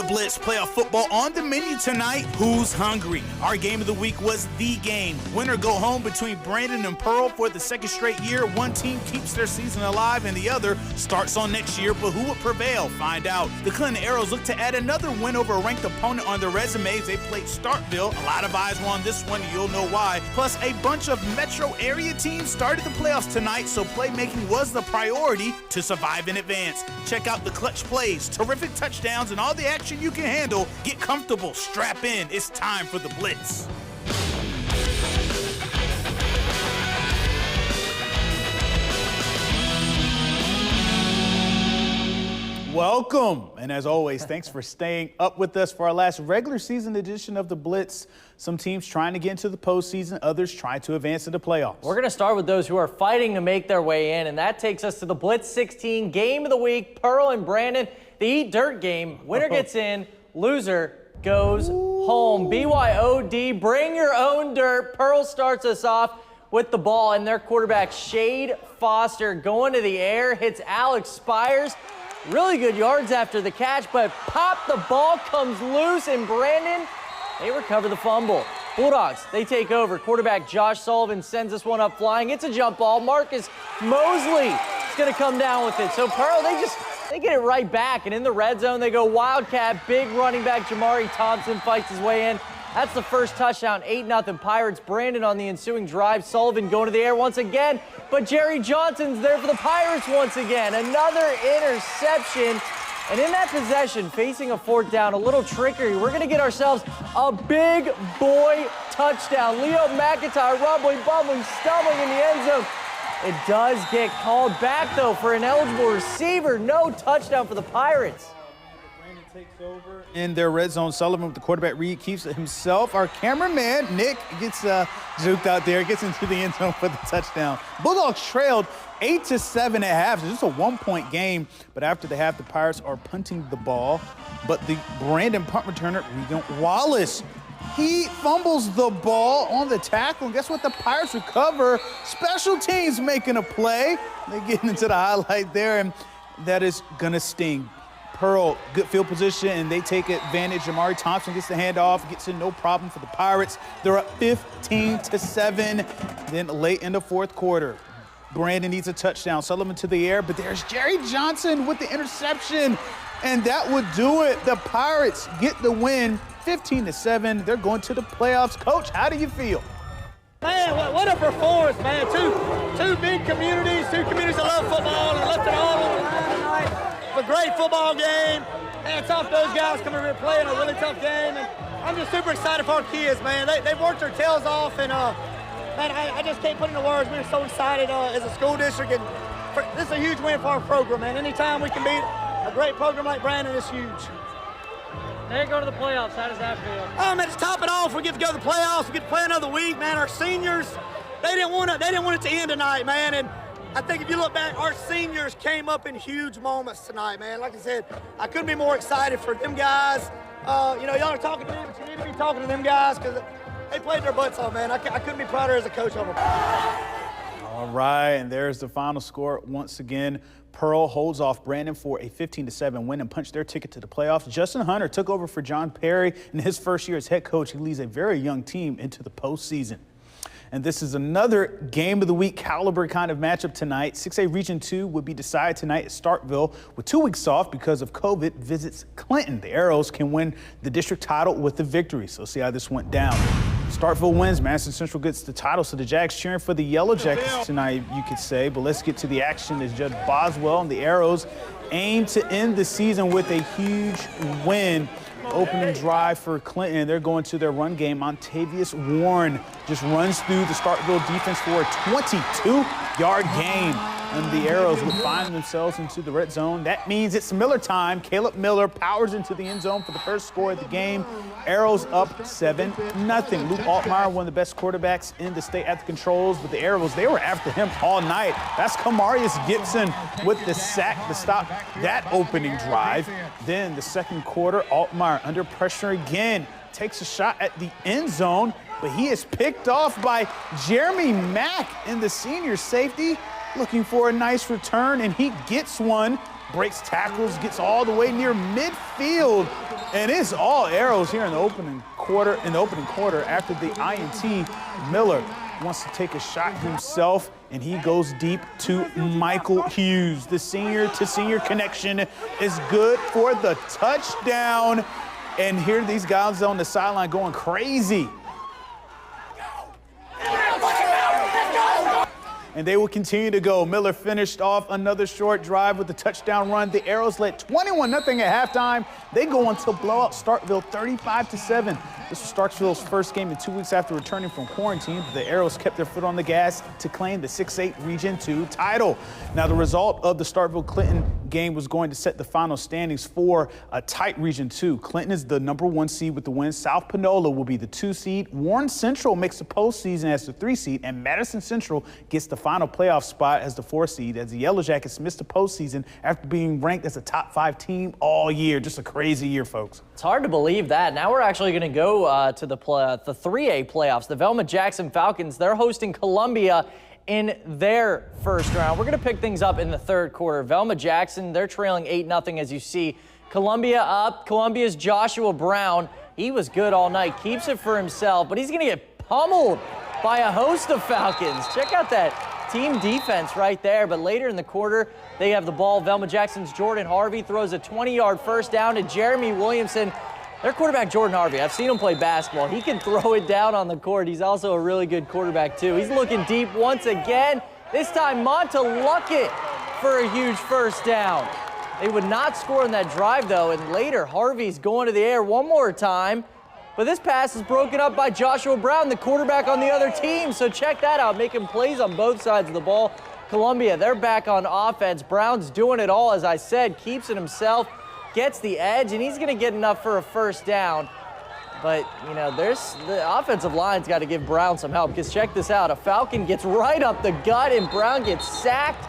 Blitz, playoff football on the menu tonight. Who's hungry? Our game of the week was the game. Win or go home between Brandon and Pearl for the second straight year. One team keeps their season alive and the other starts on next year, but who will prevail? Find out. The Clinton Arrows look to add another win over a ranked opponent on their resumes. They played Starkville. A lot of eyes were on this one, you'll know why. Plus, a bunch of metro area teams started the playoffs tonight, so playmaking was the priority to survive in advance. Check out the clutch plays, terrific touchdowns, and all the action you can handle. Get comfortable, strap in. It's time for the Blitz. Welcome, and as always, thanks for staying up with us for our last regular season edition of the Blitz. Some teams trying to get into the postseason, others trying to advance to the playoffs. We're going to start with those who are fighting to make their way in, and that takes us to the Blitz 16 game of the week. Pearl and Brandon, the Eat Dirt game. Winner gets in, loser goes home. BYOD, bring your own dirt. Pearl starts us off with the ball, and their quarterback, Shade Foster, going to the air, hits Alex Spires. Really good yards after the catch, but pop, the ball comes loose, and Brandon, they recover the fumble. Bulldogs, they take over. Quarterback Josh Sullivan sends this one up flying. It's a jump ball. Marcus Mosley is going to come down with it. So Pearl, they get it right back, and in the red zone, they go Wildcat. Big running back Jamari Thompson fights his way in. That's the first touchdown, 8-0 Pirates. Brandon on the ensuing drive. Sullivan going to the air once again, but Jerry Johnson's there for the Pirates once again. Another interception. And in that possession, facing a fourth down, a little trickery, we're going to get ourselves a big boy touchdown. Leo McIntyre rumbling, bumbling, stumbling in the end zone. It does get called back, though, for an eligible receiver. No touchdown for the Pirates. Takes over in their red zone. Sullivan with the quarterback read keeps it himself. Our cameraman Nick gets zoomed out there, gets into the end zone for the touchdown. Bulldogs trailed 8-7 at half. So just a 1-point game, but after the half, the Pirates are punting the ball. But the Brandon punt returner Regan Wallace, he fumbles the ball on the tackle, and guess what? The Pirates recover. Special teams making a play. They get into the highlight there, and that is gonna sting. Pearl, good field position, and they take advantage. Jamari Thompson gets the handoff, gets in no problem for the Pirates. They're up 15-7. Then late in the fourth quarter, Brandon needs a touchdown. Sullivan to the air, but there's Jerry Johnson with the interception, and that would do it. The Pirates get the win, 15-7. They're going to the playoffs. Coach, how do you feel? Man, what a performance, man. Two big communities, two communities that love football and left it all on the line tonight. A great football game. Man, it's off those guys coming here playing a really tough game. And I'm just super excited for our kids, man. They've worked their tails off, and man, I just can't put into words. We're so excited as a school district, and this is a huge win for our program, man. Anytime we can beat a great program like Brandon, it's huge. They go to the playoffs. How does that feel? Oh, man, to top it off, we get to go to the playoffs. We get to play another week, man. Our seniors, they didn't want it to end tonight, man. And I think if you look back, our seniors came up in huge moments tonight, man. Like I said, I couldn't be more excited for them guys. You know, y'all are talking to me, but you need to be talking to them guys because they played their butts off, man. I couldn't be prouder as a coach of them. All right, and there's the final score once again. Pearl holds off Brandon for a 15-7 win and punched their ticket to the playoffs. Justin Hunter took over for John Perry in his first year as head coach. He leads a very young team into the postseason. And this is another game of the week caliber kind of matchup tonight. 6A Region 2 would be decided tonight at Starkville with 2 weeks off because of COVID visits Clinton. The Arrows can win the district title with the victory. So see how this went down. Starkville wins, Madison Central gets the title. So the Jags cheering for the Yellow Jackets tonight, you could say. But let's get to the action as Judge Boswell and the Arrows aim to end the season with a huge win. Opening drive for Clinton. They're going to their run game. Montavious Warren just runs through the Starkville defense for a 22-yard gain. And the Arrows would find themselves into the red zone. That means it's Miller time. Caleb Miller powers into the end zone for the first score of the game. Arrows up 7-0. Luke Altmaier, one of the best quarterbacks in the state at the controls. But the Arrows, they were after him all night. That's Kamarius Gibson with the sack to stop that opening drive. Then the second quarter, Altmaier under pressure again. Takes a shot at the end zone, but he is picked off by Jeremy Mack in the senior safety. Looking for a nice return, and he gets one breaks tackles, gets all the way near midfield, and it's all arrows here in the opening quarter. After the INT, Miller wants to take a shot himself, and he goes deep to Michael Hughes. The senior-to-senior connection is good for the touchdown. And here these guys on the sideline going crazy. And they will continue to go. Miller finished off another short drive with a touchdown run. The Arrows led 21-0 at halftime. They go on to blow out Starkville 35-7. This was Starkville's first game in 2 weeks after returning from quarantine. The Arrows kept their foot on the gas to claim the 6A Region 2 title. Now, the result of the Starkville-Clinton game was going to set the final standings for a tight Region 2. Clinton is the #1 seed with the win. South Panola will be the 2 seed. Warren Central makes the postseason as the 3 seed, and Madison Central gets the final playoff spot as the 4 seed, as the Yellow Jackets missed the postseason after being ranked as a top 5 team all year. Just a crazy year, folks. It's hard to believe that. Now we're actually going to go to the 3A playoffs. The Velma Jackson Falcons, they're hosting Columbia in their first round. We're going to pick things up in the third quarter. Velma Jackson, they're trailing 8-0 as you see. Columbia up. Columbia's Joshua Brown. He was good all night. Keeps it for himself, but he's going to get pummeled by a host of Falcons. Check out that team defense right there. But later in the quarter, they have the ball. Velma Jackson's Jordan Harvey throws a 20-yard first down to Jeremy Williamson. Their quarterback, Jordan Harvey, I've seen him play basketball. He can throw it down on the court. He's also a really good quarterback, too. He's looking deep once again. This time, Monta Luckett for a huge first down. They would not score on that drive, though, and later, Harvey's going to the air one more time. But this pass is broken up by Joshua Brown, the quarterback on the other team. So check that out, making plays on both sides of the ball. Columbia, they're back on offense. Brown's doing it all, as I said, keeps it himself, gets the edge, and he's going to get enough for a first down. But, you know, the offensive line's got to give Brown some help, because check this out. A Falcon gets right up the gut, and Brown gets sacked.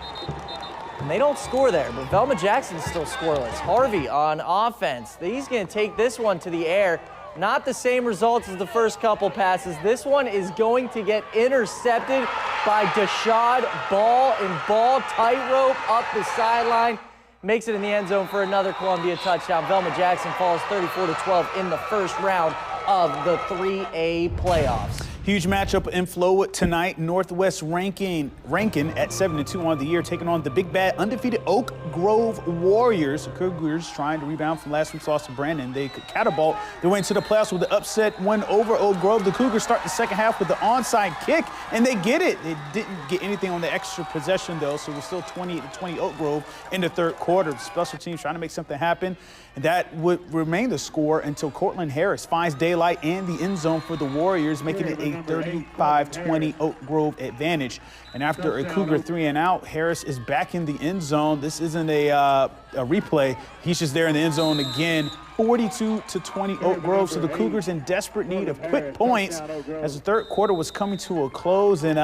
And they don't score there, but Velma Jackson's still scoreless. Harvey on offense. He's going to take this one to the air. Not the same results as the first couple passes. This one is going to get intercepted by Dashad Ball, and Ball tightrope up the sideline. Makes it in the end zone for another Columbia touchdown. Velma Jackson falls 34-12 in the first round of the 3A playoffs. Huge matchup in Flowood tonight. Northwest Rankin at 7-2 on the year, taking on the big bad undefeated Oak Grove Warriors. The Cougars trying to rebound from last week's loss to Brandon. They could catapult their way into the playoffs with the upset win over Oak Grove. The Cougars start the second half with the onside kick, and they get it. They didn't get anything on the extra possession, though, so it was still 28-20 Oak Grove in the third quarter. The special teams trying to make something happen, and that would remain the score until Cortland Harris finds daylight and the end zone for the Warriors, making it a 35-20 Oak Grove advantage. And after a Cougar 3-and-out, Harris is back in the end zone. This isn't a replay. He's just there in the end zone again. 42-20 Oak Grove. So the Cougars in desperate need of quick points as the third quarter was coming to a close, and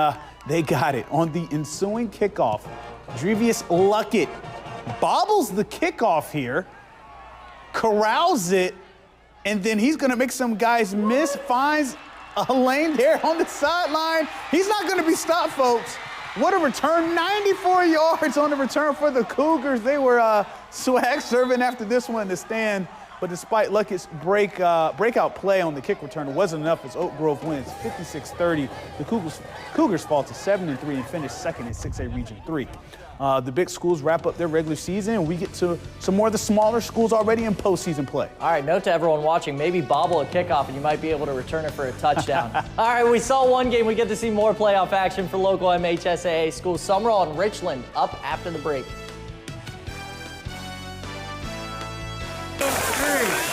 they got it. On the ensuing kickoff, Drevius Luckett bobbles the kickoff here, corrals it, and then he's going to make some guys miss, finds a lane there on the sideline. He's not going to be stopped, folks. What a return, 94 yards on the return for the Cougars. They were swag serving after this one to stand, but despite Luckett's breakout play on the kick return, it wasn't enough as Oak Grove wins 56-30. The Cougars fall to 7-3 and finish second in 6A Region 3. The big schools wrap up their regular season, and we get to some more of the smaller schools already in postseason play. All right, note to everyone watching, maybe bobble a kickoff and you might be able to return it for a touchdown. All right, we saw one game. We get to see more playoff action for local MHSAA schools. Summerall and Richland up after the break. 3.